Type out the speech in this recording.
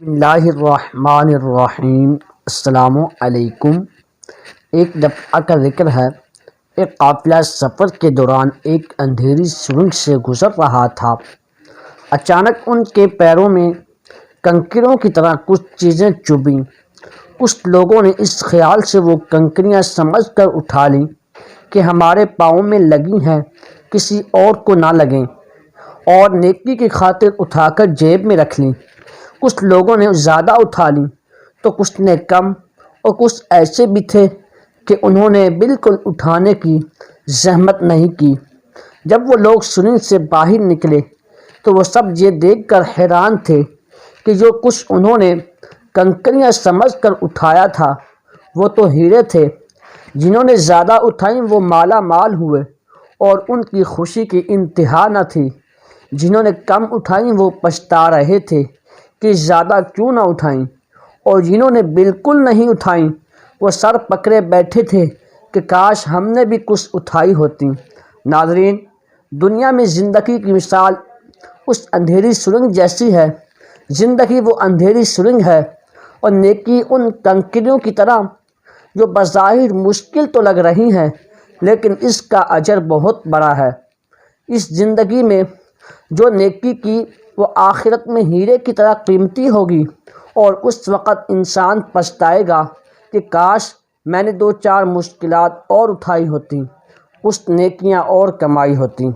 بسم اللہ الرحمن الرحیم۔ السلام علیکم۔ ایک دفعہ کا ذکر ہے، ایک قافلہ سفر کے دوران ایک اندھیری سرنگ سے گزر رہا تھا۔ اچانک ان کے پیروں میں کنکریوں کی طرح کچھ چیزیں چبھیں۔ کچھ لوگوں نے اس خیال سے وہ کنکریاں سمجھ کر اٹھا لیں کہ ہمارے پاؤں میں لگی ہیں، کسی اور کو نہ لگیں، اور نیکی کی خاطر اٹھا کر جیب میں رکھ لیں۔ کچھ لوگوں نے زیادہ اٹھا لیں تو کچھ نے کم، اور کچھ ایسے بھی تھے کہ انہوں نے بالکل اٹھانے کی زحمت نہیں کی۔ جب وہ لوگ سرنگ سے باہر نکلے تو وہ سب یہ دیکھ کر حیران تھے کہ جو کچھ انہوں نے کنکریاں سمجھ کر اٹھایا تھا وہ تو ہیرے تھے۔ جنہوں نے زیادہ اٹھائیں وہ مالا مال ہوئے اور ان کی خوشی کی انتہا نہ تھی۔ جنہوں نے کم اٹھائیں وہ پچھتا رہے تھے کہ زیادہ کیوں نہ اٹھائیں، اور جنہوں نے بالکل نہیں اٹھائیں وہ سر پکڑے بیٹھے تھے کہ کاش ہم نے بھی کچھ اٹھائی ہوتی۔ ناظرین، دنیا میں زندگی کی مثال اس اندھیری سرنگ جیسی ہے۔ زندگی وہ اندھیری سرنگ ہے، اور نیکی ان کنکریوں کی طرح جو بظاہر مشکل تو لگ رہی ہیں لیکن اس کا اجر بہت بڑا ہے۔ اس زندگی میں جو نیکی کی وہ آخرت میں ہیرے کی طرح قیمتی ہوگی، اور اس وقت انسان پچھتائے گا کہ کاش میں نے 2-4 مشکلات اور اٹھائی ہوتیں، کچھ نیکیاں اور کمائی ہوتیں۔